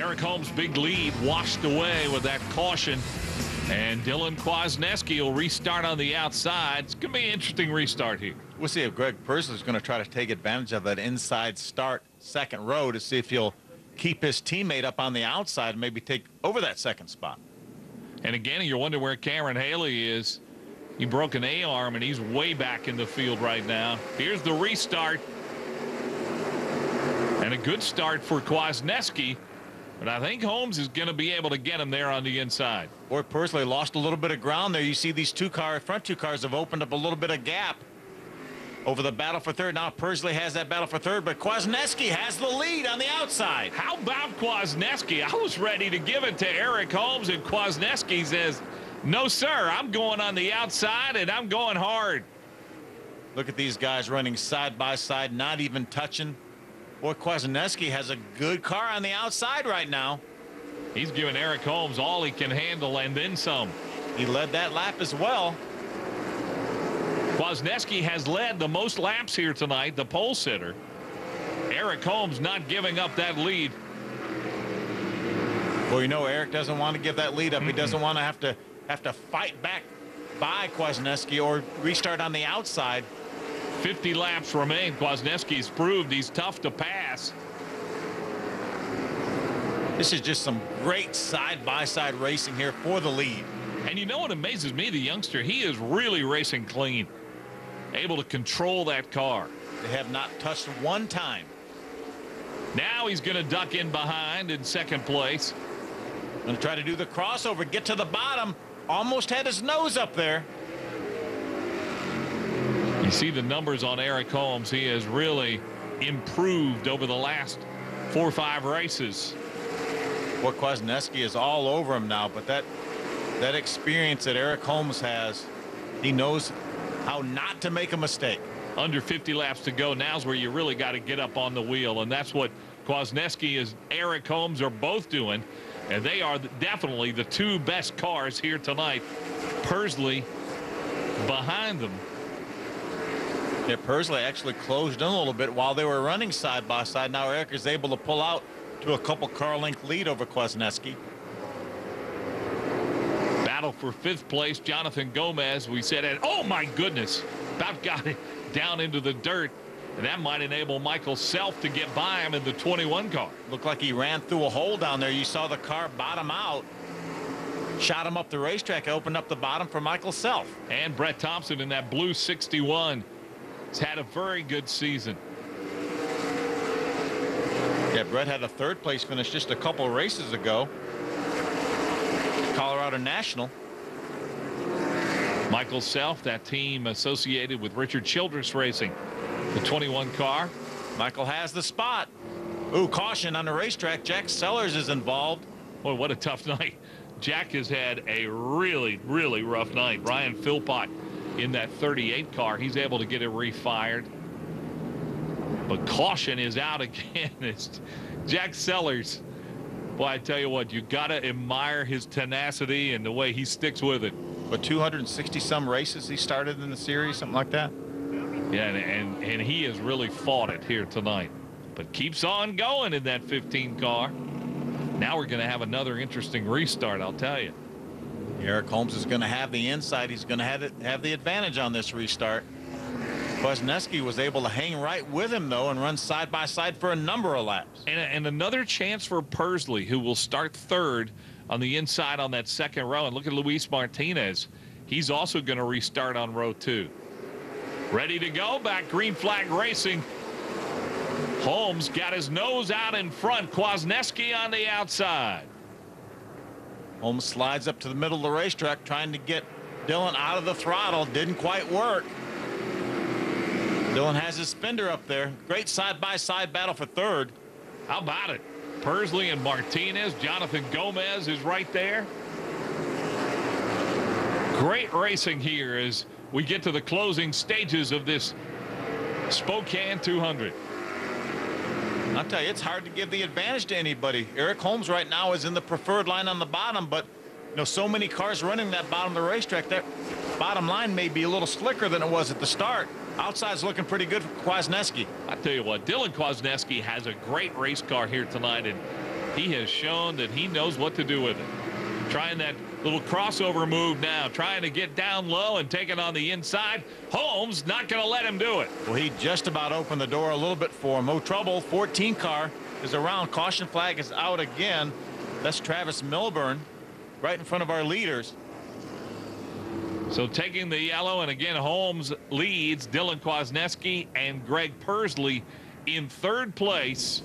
Eric Holmes' big lead washed away with that caution. And Dylan Kwasniewski will restart on the outside. It's going to be an interesting restart here. We'll see if Greg Pursley's going to try to take advantage of that inside start second row to see if he'll keep his teammate up on the outside and maybe take over that second spot. And again, you're wondering where Cameron Haley is. He broke an A-arm, and he's way back in the field right now. Here's the restart. And a good start for Kwasniewski. But I think Holmes is going to be able to get him there on the inside. Boy, Pursley lost a little bit of ground there. You see these front two cars have opened up a little bit of gap over the battle for third. Now Pursley has that battle for third, but Kwasniewski has the lead on the outside. How about Kwasniewski? I was ready to give it to Eric Holmes, and Kwasniewski says, no, sir, I'm going on the outside, and I'm going hard. Look at these guys running side by side, not even touching. Boy, Kwasniewski has a good car on the outside right now. He's giving Eric Holmes all he can handle and then some. He led that lap as well. Kwasniewski has led the most laps here tonight, the pole sitter. Eric Holmes not giving up that lead. Well, you know, Eric doesn't want to give that lead up. He doesn't want to have to fight back by Kwasniewski or restart on the outside. 50 laps remain. Kwasniewski's proved he's tough to pass. This is just some great side-by-side racing here for the lead. And you know what amazes me, the youngster, he is really racing clean. Able to control that car. They have not touched one time. Now he's going to duck in behind in second place. Going to try to do the crossover, get to the bottom. Almost had his nose up there. You see the numbers on Eric Holmes. He has really improved over the last 4 or 5 races. Well, Kwasniewski is all over him now, but that experience that Eric Holmes has, he knows how not to make a mistake. Under 50 laps to go. Now's where you really got to get up on the wheel, and that's what Kwasniewski and Eric Holmes are both doing, and they are definitely the 2 best cars here tonight. Pursley behind them. Yeah, Pursley actually closed in a little bit while they were running side by side. Now Eric is able to pull out to a couple car length lead over Kwasniewski. Battle for 5th place. Jonathan Gomez, we said, and oh my goodness, about got it down into the dirt. And that might enable Michael Self to get by him in the 21 car. Looked like he ran through a hole down there. You saw the car bottom out. Shot him up the racetrack, opened up the bottom for Michael Self. And Brett Thompson in that blue 61. He's had a very good season. Yeah, Brett had a 3rd place finish just a couple races ago. Colorado National. Michael Self, that team associated with Richard Childress Racing. The 21 car. Michael has the spot. Ooh, caution on the racetrack. Jack Sellers is involved. Boy, what a tough night. Jack has had a really, really rough night. Ryan Philpott in that 38 car. He's able to get it refired. But caution is out again. It's Jack Sellers. Boy, I tell you what, you got to admire his tenacity and the way he sticks with it. But 260-some races he started in the series, something like that? Yeah, and he has really fought it here tonight. But keeps on going in that 15 car. Now we're going to have another interesting restart, I'll tell you. Eric Holmes is going to have the inside. He's going to have the advantage on this restart. Kwasniewski was able to hang right with him, though, and run side by side for a number of laps. And another chance for Pursley, who will start 3rd on the inside on that 2nd row. And look at Luis Martinez. He's also going to restart on row 2. Ready to go. Back green flag racing. Holmes got his nose out in front. Kwasniewski on the outside. Holmes slides up to the middle of the racetrack trying to get Dylan out of the throttle. Didn't quite work. Dylan has his fender up there. Great side-by-side battle for 3rd. How about it? Pursley and Martinez. Jonathan Gomez is right there. Great racing here as we get to the closing stages of this Spokane 200. I'll tell you, it's hard to give the advantage to anybody. Eric Holmes right now is in the preferred line on the bottom, but you know, so many cars running that bottom of the racetrack, that bottom line may be a little slicker than it was at the start. Outside's looking pretty good for Kwasniewski. I tell you what, Dylan Kwasniewski has a great race car here tonight, and He has shown that he knows what to do with it. Trying that little crossover move now, trying to get down low and take it on the inside. Holmes not going to let him do it. Well, he just about opened the door a little bit for him. No trouble. 14 car is around. Caution flag is out again. That's Travis Milburn right in front of our leaders. So taking the yellow, and again Holmes leads. Dylan Kwasniewski and Greg Persley in third place.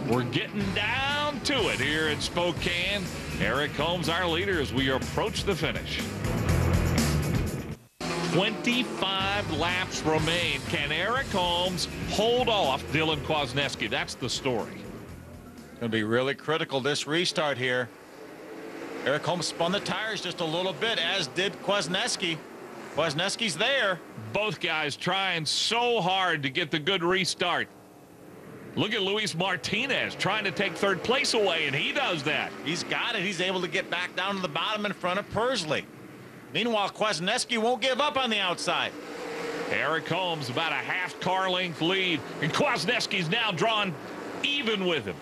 We're getting down to it here at Spokane. Eric Holmes, our leader, as we approach the finish. 25 laps remain. Can Eric Holmes hold off Dylan Kwasniewski? That's the story. Going to be really critical this restart here. Eric Holmes spun the tires just a little bit, as did Kwasniewski. Kwasniewski's there. Both guys trying so hard to get the good restart. Look at Luis Martinez trying to take third place away, and he does that. He's got it. He's able to get back down to the bottom in front of Persley. Meanwhile, Kwasniewski won't give up on the outside. Eric Holmes about a half car length lead, and Kwasniewski's now drawn even with him.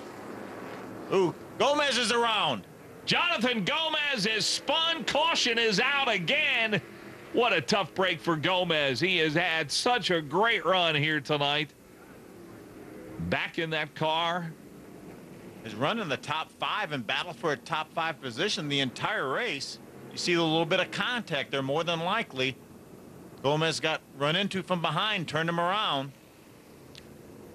Ooh, Gomez is around. Jonathan Gomez is spun. Caution is out again. What a tough break for Gomez. He has had such a great run here tonight. Back in that car. He's running the top 5 and battle for a top 5 position the entire race. You see a little bit of contact there, more than likely. Gomez got run into from behind, turned him around.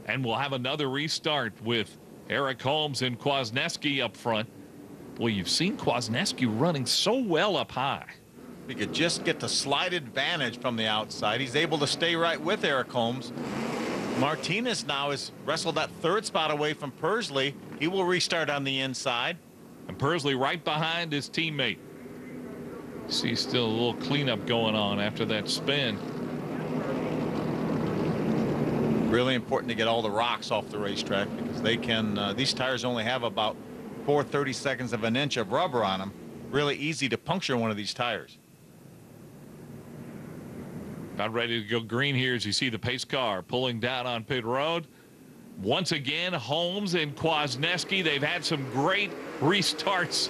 And we'll have another restart with Eric Holmes and Kwasniewski up front. Boy, you've seen Kwasniewski running so well up high. We could just get the slight advantage from the outside. He's able to stay right with Eric Holmes. Martinez now has wrestled that third spot away from Persley. He will restart on the inside. And Persley right behind his teammate. See still a little cleanup going on after that spin. Really important to get all the rocks off the racetrack, because they can, these tires only have about 4/32 of an inch of rubber on them. Really easy to puncture one of these tires. About ready to go green here as you see the pace car pulling down on pit road. Once again, Holmes and Kwasniewski, they've had some great restarts.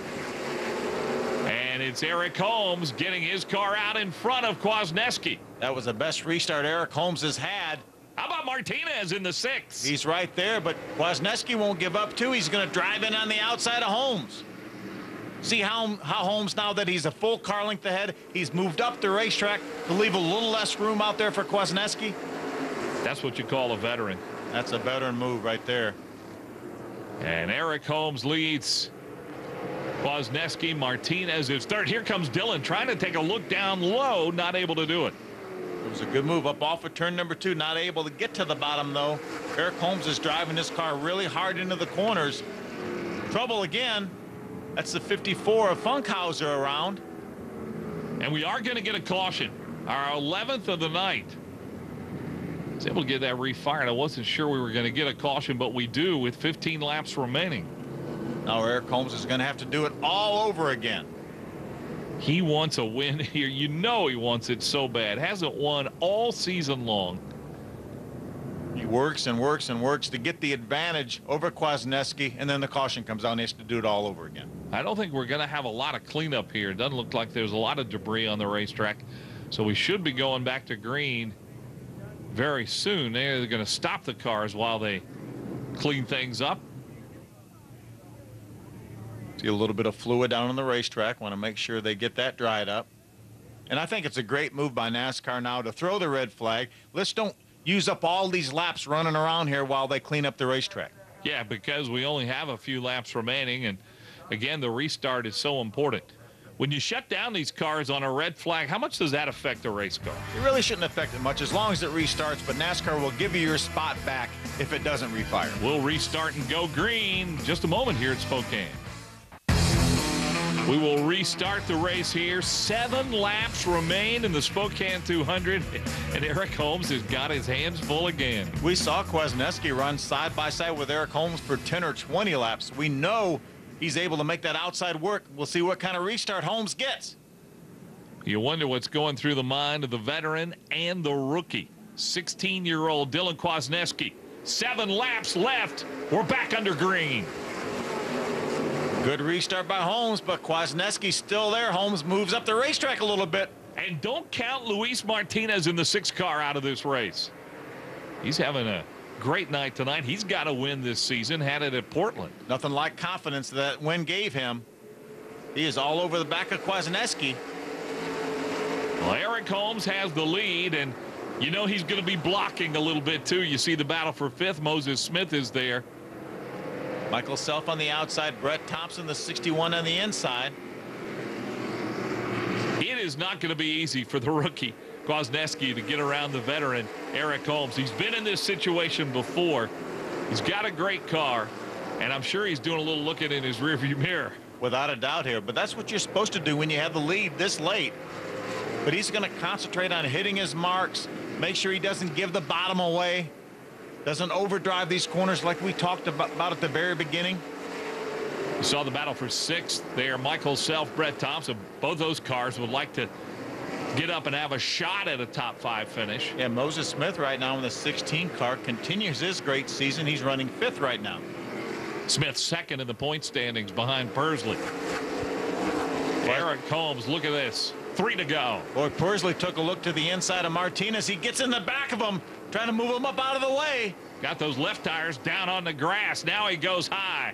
And it's Eric Holmes getting his car out in front of Kwasniewski. That was the best restart Eric Holmes has had. How about Martinez in the 6th? He's right there, but Kwasniewski won't give up too. He's going to drive in on the outside of Holmes. See how Holmes, now that he's a full car length ahead, he's moved up the racetrack to leave a little less room out there for Kwasniewski. That's what you call a veteran. That's a veteran move right there. And Eric Holmes leads. Kwasniewski, Martinez is third. Here comes Dylan trying to take a look down low, not able to do it. It was a good move up off of turn number 2. Not able to get to the bottom, though. Eric Holmes is driving his car really hard into the corners. Trouble again. That's the 54 of Funkhauser around. And we are going to get a caution. Our 11th of the night. Was able to get that refired. I wasn't sure we were going to get a caution, but we do with 15 laps remaining. Now Eric Holmes is going to have to do it all over again. He wants a win here. You know he wants it so bad. Hasn't won all season long. He works and works and works to get the advantage over Kwasniewski, and then the caution comes out and he has to do it all over again. I don't think we're going to have a lot of cleanup here. It doesn't look like there's a lot of debris on the racetrack. So we should be going back to green very soon. They're going to stop the cars while they clean things up. See a little bit of fluid down on the racetrack. Want to make sure they get that dried up. And I think it's a great move by NASCAR now to throw the red flag. Let's don't use up all these laps running around here while they clean up the racetrack. Yeah, because we only have a few laps remaining, and again, the restart is so important. When you shut down these cars on a red flag, how much does that affect a race car? It really shouldn't affect it much as long as it restarts, but NASCAR will give you your spot back if it doesn't refire. We'll restart and go green just a moment here at Spokane. We will restart the race here. 7 laps remain in the Spokane 200, and Eric Holmes has got his hands full again. We saw Kwasniewski run side by side with Eric Holmes for 10 or 20 laps. We know he's able to make that outside work. We'll see what kind of restart Holmes gets. You wonder what's going through the mind of the veteran and the rookie. 16-year-old Dylan Kwasniewski. 7 laps left. We're back under green. Good restart by Holmes, but Kwasniewski's still there. Holmes moves up the racetrack a little bit. And don't count Luis Martinez in the 6th car out of this race. He's having a great night tonight. He's got to win this season. Had it at Portland. Nothing like confidence that win gave him. He is all over the back of Kwasniewski. Well, Eric Holmes has the lead, and you know he's going to be blocking a little bit too. You see the battle for 5th. Moses Smith is there. Michael Self on the outside. Brett Thompson, the 61 on the inside. It is not going to be easy for the rookie Kwasniewski to get around the veteran Eric Holmes. He's been in this situation before. He's got a great car, and I'm sure he's doing a little looking in his rearview mirror. Without a doubt here, but that's what you're supposed to do when you have the lead this late. But he's going to concentrate on hitting his marks, make sure he doesn't give the bottom away, doesn't overdrive these corners like we talked about at the very beginning. You saw the battle for 6th there. Michael Self, Brett Thompson, both those cars would like to get up and have a shot at a top 5 finish. Yeah, Moses Smith right now in the 16 car continues his great season. He's running 5th right now. Smith 2nd in the point standings behind Pursley. Eric Holmes, look at this. 3 to go. Boy, Pursley took a look to the inside of Martinez. He gets in the back of him, trying to move him up out of the way. Got those left tires down on the grass. Now he goes high.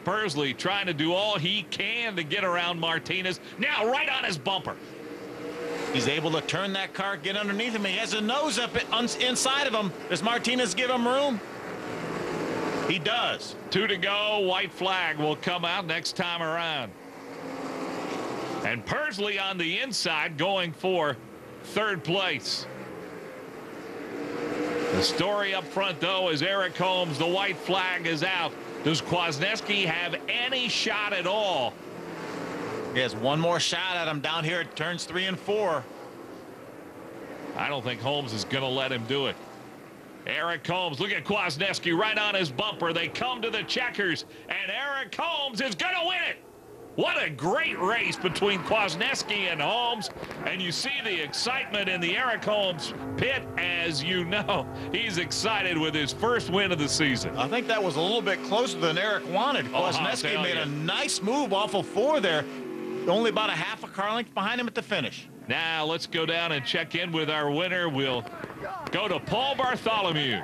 Pursley trying to do all he can to get around Martinez. Now right on his bumper. He's able to turn that car, get underneath him. He has a nose up inside of him. Does Martinez give him room? He does. 2 to go. White flag will come out next time around. And Pursley on the inside going for 3rd place. The story up front, though, is Eric Holmes. The white flag is out. Does Kwasniewski have any shot at all? He has one more shot at him down here at turns 3 and 4. I don't think Holmes is going to let him do it. Eric Holmes, look at Kwasniewski right on his bumper. They come to the checkers, and Eric Holmes is going to win it. What a great race between Kwasniewski and Holmes. And you see the excitement in the Eric Holmes pit. As you know, he's excited with his first win of the season. I think that was a little bit closer than Eric wanted. Kwasniewski made a nice move off of 4 there. Only about a half a car length behind him at the finish. Now let's go down and check in with our winner. We'll go to Paul Bartholomew.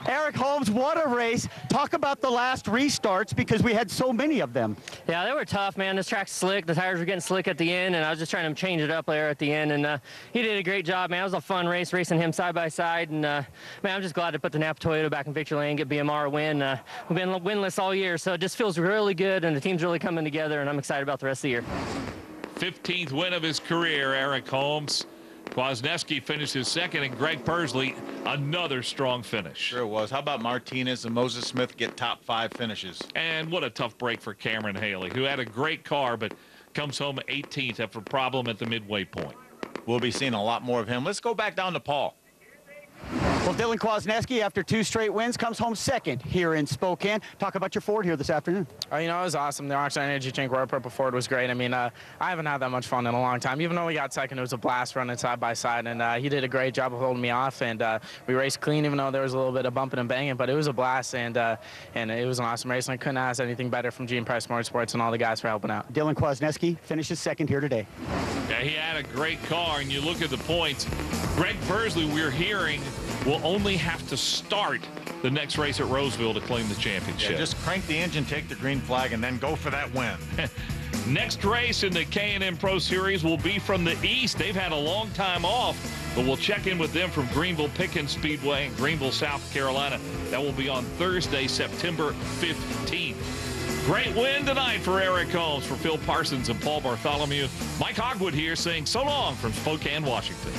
Eric Holmes, what a race. Talk about the last restarts because we had so many of them. Yeah, they were tough, man. This track's slick. The tires were getting slick at the end, and I was just trying to change it up there at the end. And he did a great job, man. It was a fun race, racing him side by side. And, man, I'm just glad to put the Napa Toyota back in victory lane, get BMR a win. We've been winless all year, so it just feels really good, and the team's really coming together, and I'm excited about the rest of the year. 15th win of his career, Eric Holmes. Kwasniewski finishes 2nd, and Greg Pursley, another strong finish. Sure was. How about Martinez and Moses Smith get top 5 finishes? And what a tough break for Cameron Haley, who had a great car, but comes home 18th after a problem at the midway point. We'll be seeing a lot more of him. Let's go back down to Paul. Well, Dylan Kwasniewski, after 2 straight wins, comes home 2nd here in Spokane. Talk about your Ford here this afternoon. You know, it was awesome. The Oxygen Energy Drink Royal Purple Ford was great. I mean, I haven't had that much fun in a long time. Even though we got 2nd, it was a blast running side by side, and he did a great job of holding me off, and we raced clean, even though there was a little bit of bumping and banging, but it was a blast, and it was an awesome race, and I couldn't ask anything better from Gene Price Motorsports and all the guys for helping out. Dylan Kwasniewski finishes 2nd here today. Yeah, he had a great car, and you look at the points. Greg Pursley, we're hearing, will only have to start the next race at Roseville to claim the championship. Yeah, just crank the engine, take the green flag, and then go for that win. Next race in the K&N Pro Series will be from the East. They've had a long time off, but we'll check in with them from Greenville Pickens Speedway in Greenville, South Carolina. That will be on Thursday, September 15th. Great win tonight for Eric Holmes. For Phil Parsons and Paul Bartholomew, Mike Hogwood here saying so long from Spokane, Washington.